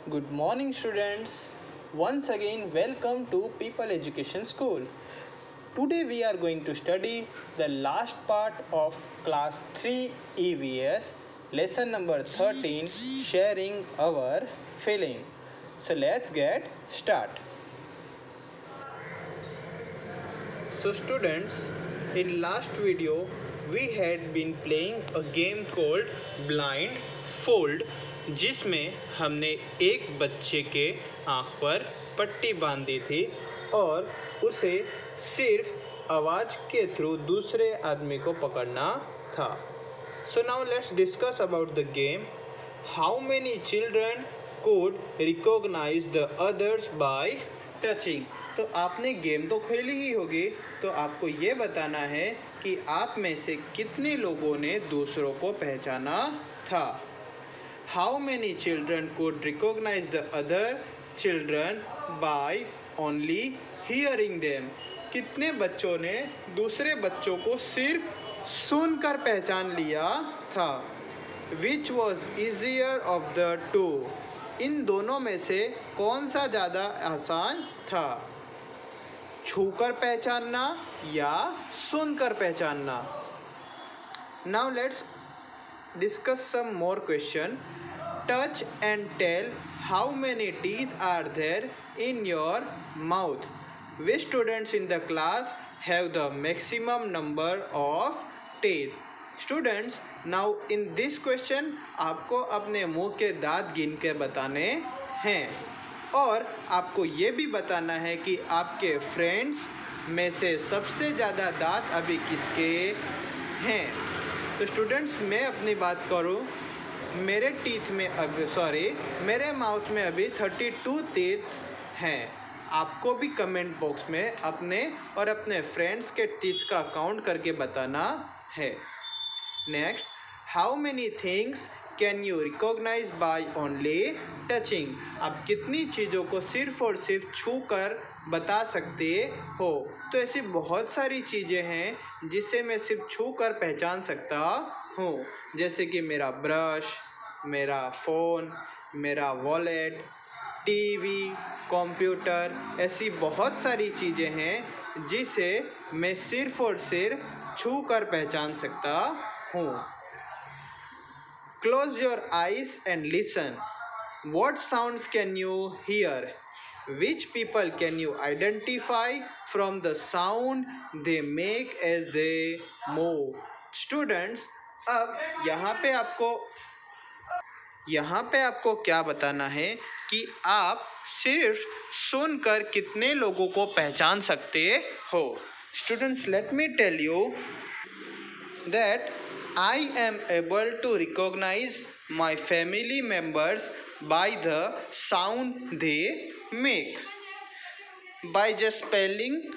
Good morning, students. Once again, welcome to People Education School. Today, we are going to study the last part of Class 3 EVS, lesson number 13, sharing our feeling. So, let's get started. So, students, in last video, we had been playing a game called Blind Fold, जिसमें हमने एक बच्चे के आँख पर पट्टी बांधी थी और उसे सिर्फ आवाज़ के थ्रू दूसरे आदमी को पकड़ना था. So now let's discuss about the game. How many children could recognize the others by touching? तो आपने गेम तो खेली ही होगी, तो आपको ये बताना है कि आप में से कितने लोगों ने दूसरों को पहचाना था. How many children could recognize the other children by only hearing them? कितने बच्चों ने दूसरे बच्चों को सिर्फ सुनकर पहचान लिया था. Which was easier of the two? इन दोनों में से कौन सा ज़्यादा आसान था, छूकर पहचानना या सुनकर पहचानना. Now let's discuss some more question. Touch and tell how many teeth are there in your mouth. Which students in the class have the maximum number of teeth? Students, now in this question आपको अपने मुंह के दांत गिन के बताने हैं और आपको ये भी बताना है कि आपके फ्रेंड्स में से सबसे ज़्यादा दांत अभी किसके हैं. तो स्टूडेंट्स, मैं अपनी बात करूं, मेरे माउथ में अभी 32 टीथ हैं. आपको भी कमेंट बॉक्स में अपने और अपने फ्रेंड्स के टीथ का काउंट करके बताना है. Next, how many things can you recognise by only touching? आप कितनी चीज़ों को सिर्फ और सिर्फ छू कर बता सकते हो. तो ऐसी बहुत सारी चीज़ें हैं जिसे मैं सिर्फ छू कर पहचान सकता हूँ, जैसे कि मेरा ब्रश, मेरा फ़ोन, मेरा वॉलेट, टीवी, कंप्यूटर. ऐसी बहुत सारी चीज़ें हैं जिसे मैं सिर्फ और सिर्फ छू कर पहचान सकता हूँ. Close your eyes and listen. What sounds can you hear? Which people can you identify from the sound they make as they move? Students, अब यहाँ पे आपको क्या बताना है कि आप सिर्फ सुनकर कितने लोगों को पहचान सकते हो. Students, let me tell you that I am able to recognize my family members by the sound they make. By just spelling,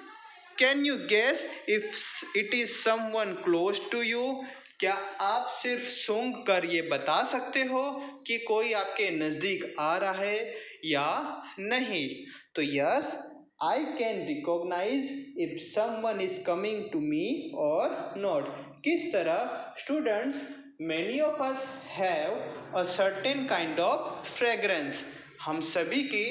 can you guess if it is someone close to you? क्या आप सिर्फ सुन कर ये बता सकते हो कि कोई आपके नज़दीक आ रहा है या नहीं? तो yes, I can recognize if someone is coming to me or not. किस तरह? Students, many of us have a certain kind of fragrance. हम सभी की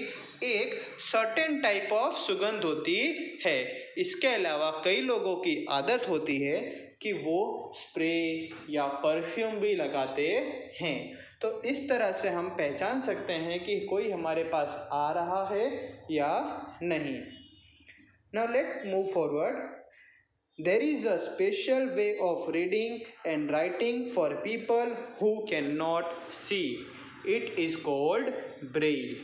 एक certain type of सुगंध होती है. इसके अलावा कई लोगों की आदत होती है कि वो स्प्रे या परफ्यूम भी लगाते हैं. तो इस तरह से हम पहचान सकते हैं कि कोई हमारे पास आ रहा है या नहीं. Now let's move forward. There is a special way of reading and writing for people who cannot see. It is called Braille.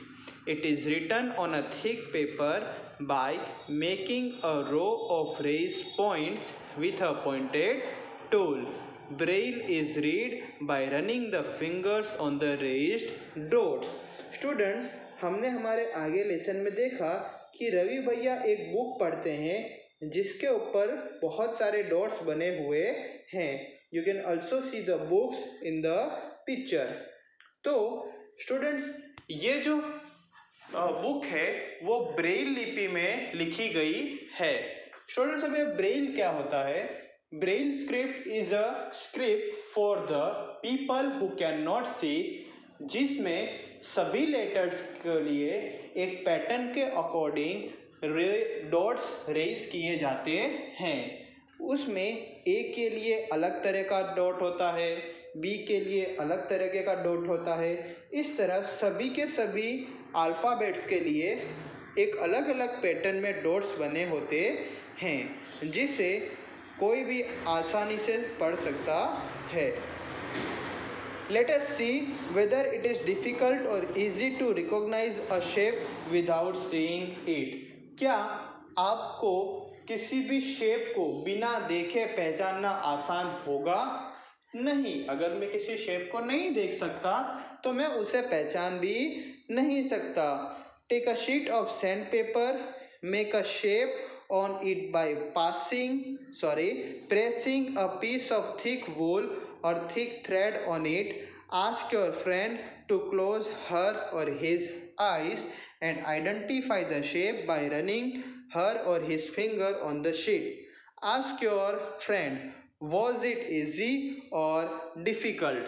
It is written on a thick paper by making a row of raised points with a pointed tool. Braille is read by running the fingers on the raised dots. Students, हमने हमारे आगे lesson में देखा कि रवि भैया एक book पढ़ते हैं जिसके ऊपर बहुत सारे डॉट्स बने हुए हैं. You can also see the books in the picture. तो स्टूडेंट्स, ये जो बुक है वो ब्रेल लिपि में लिखी गई है. स्टूडेंट्स, अब ये ब्रेल क्या होता है? Braille script is a script for the people who can not see, जिसमें सभी लेटर्स के लिए एक पैटर्न के अकॉर्डिंग डॉट्स रेज किए जाते हैं। उसमें ए के लिए अलग तरह का डॉट होता है, बी के लिए अलग तरीके का डॉट होता है। इस तरह सभी के सभी अल्फ़ाबेट्स के लिए एक अलग अलग पैटर्न में डॉट्स बने होते हैं, जिसे कोई भी आसानी से पढ़ सकता है। Let us see whether it is difficult or easy to recognize a shape without seeing it. क्या आपको किसी भी शेप को बिना देखे पहचानना आसान होगा? नहीं। अगर मैं किसी शेप को नहीं देख सकता तो मैं उसे पहचान भी नहीं सकता। Take a sheet of sandpaper, make a shape on it by pressing a piece of thick wool or thick thread on it. Ask your friend to close her or his eyes and identify the shape by running her or his finger on the sheet. Ask your friend, was it easy or difficult?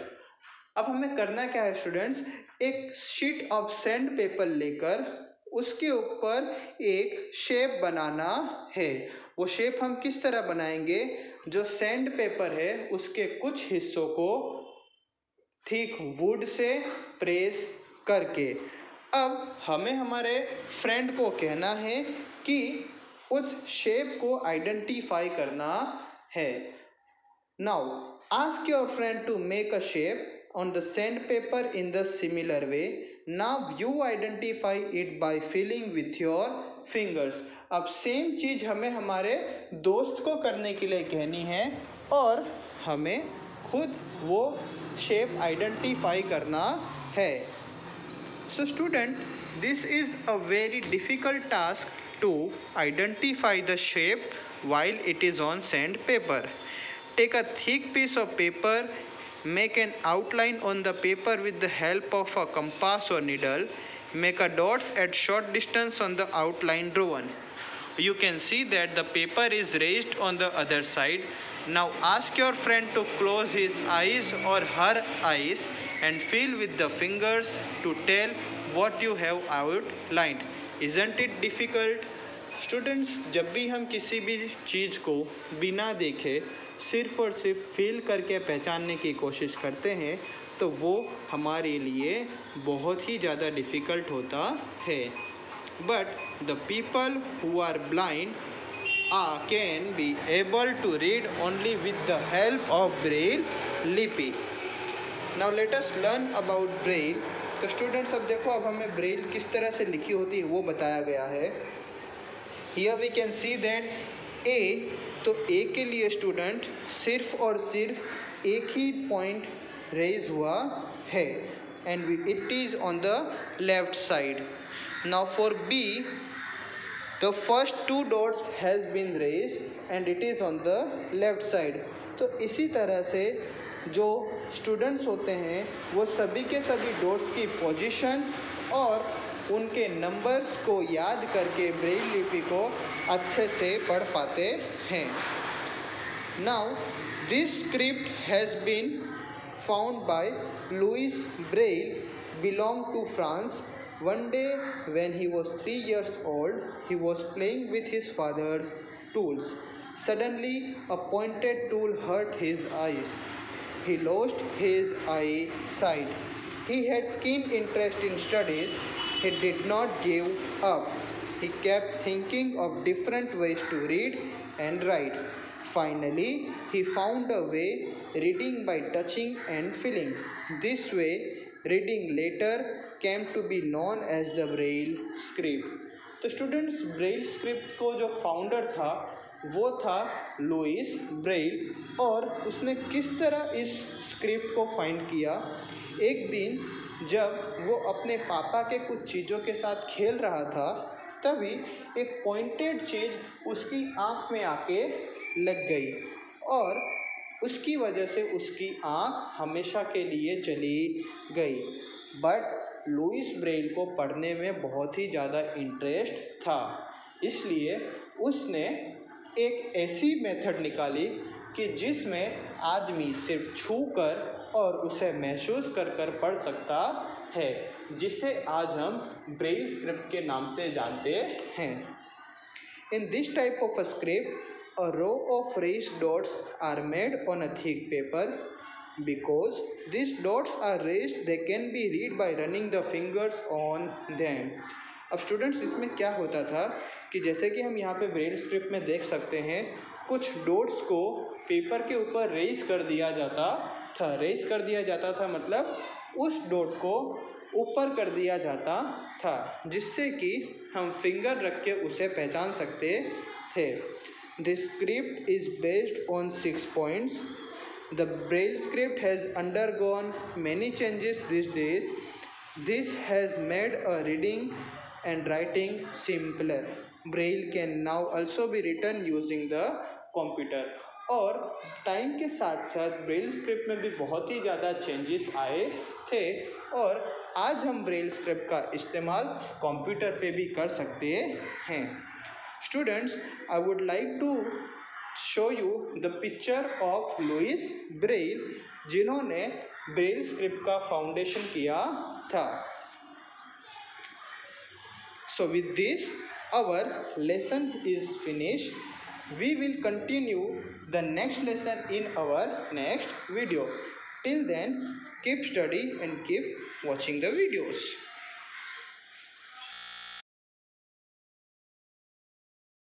अब हमें करना क्या है students, एक sheet of sand paper लेकर उसके ऊपर एक शेप बनाना है। वो शेप हम किस तरह बनाएंगे, जो सैंड पेपर है उसके कुछ हिस्सों को थिक वुड से प्रेस करके। अब हमें हमारे फ्रेंड को कहना है कि उस शेप को आइडेंटिफाई करना है। Now ask your friend to make a shape on the sandpaper in the similar way. Now you identify it by filling with your fingers. अब सेम चीज़ हमें हमारे दोस्त को करने के लिए कहनी है और हमें खुद वो शेप आइडेंटिफाई करना है। So student, this is a very difficult task to identify the shape while it is on sandpaper. Take a thick piece of paper. Make an outline on the paper with the help of a compass or needle. Make a dots at short distance on the outline drawn. You can see that the paper is raised on the other side. Now ask your friend to close his eyes or her eyes and feel with the fingers to tell what you have outlined. Isn't it difficult? Students, जब भी हम किसी भी चीज़ को बिना देखे सिर्फ और सिर्फ फील करके पहचानने की कोशिश करते हैं तो वो हमारे लिए बहुत ही ज़्यादा डिफ़िकल्ट होता है। But the people who are blind can be able to read only with the help of Braille लिपि। Now let us learn about Braille. तो स्टूडेंट्स, अब देखो, अब हमें ब्रेल किस तरह से लिखी होती है वो बताया गया है। Here we can see that A, तो A के लिए स्टूडेंट सिर्फ और सिर्फ एक ही पॉइंट रेज हुआ है and it is on the left side. Now for B, the first two dots has been raised and it is on the left side। तो इसी तरह से जो स्टूडेंट्स होते हैं वो सभी के सभी डॉट्स की पोजीशन और उनके नंबर्स को याद करके ब्रेल लिपि को अच्छे से पढ़ पाते हैं। Now this script has been found by Louis Braille, belong to France. One day when he was 3 years old, he was playing with his father's tools. Suddenly a pointed tool hurt his eyes. He lost his eyesight. He had keen interest in studies. He did not give up. He kept thinking of different ways to read and write. Finally, he found a way, reading by touching and feeling. This way, reading later came to be known as the Braille script. तो students, Braille script को जो founder था वो था Louis Braille. और उसने किस तरह इस स्क्रिप्ट को फाइंड किया, एक दिन जब वो अपने पापा के कुछ चीज़ों के साथ खेल रहा था तभी एक पॉइंटेड चीज़ उसकी आँख में आके लग गई और उसकी वजह से उसकी आँख हमेशा के लिए चली गई। बट लुइस ब्रेल को पढ़ने में बहुत ही ज़्यादा इंटरेस्ट था, इसलिए उसने एक ऐसी मेथड निकाली कि जिसमें आदमी सिर्फ छू कर और उसे महसूस कर कर पढ़ सकता है, जिसे आज हम ब्रेल स्क्रिप्ट के नाम से जानते हैं। In this type of a script, a row of raised dots are made on a thick paper. Because these dots are raised, they can be read by running the fingers on them. अब students इसमें क्या होता था कि जैसे कि हम यहाँ पे ब्रेल स्क्रिप्ट में देख सकते हैं, कुछ डॉट्स को पेपर के ऊपर रेज कर दिया जाता था। रेज कर दिया जाता था मतलब उस डॉट को ऊपर कर दिया जाता था, जिससे कि हम फिंगर रख के उसे पहचान सकते थे। This script is based on 6 points. The Braille script has undergone many changes this days. This has made a reading and writing simpler. Braille can now also be written using the computer. और time के साथ साथ Braille script में भी बहुत ही ज़्यादा changes आए थे और आज हम ब्रेल स्क्रिप्ट का इस्तेमाल कंप्यूटर पे भी कर सकते हैं। Students, I would like to show you the picture of Louis Braille, जिन्होंने ब्रेल स्क्रिप्ट का फाउंडेशन किया था। So with this, our lesson is finished. We will continue the next lesson in our next video. Till then, keep study and keep watching the videos.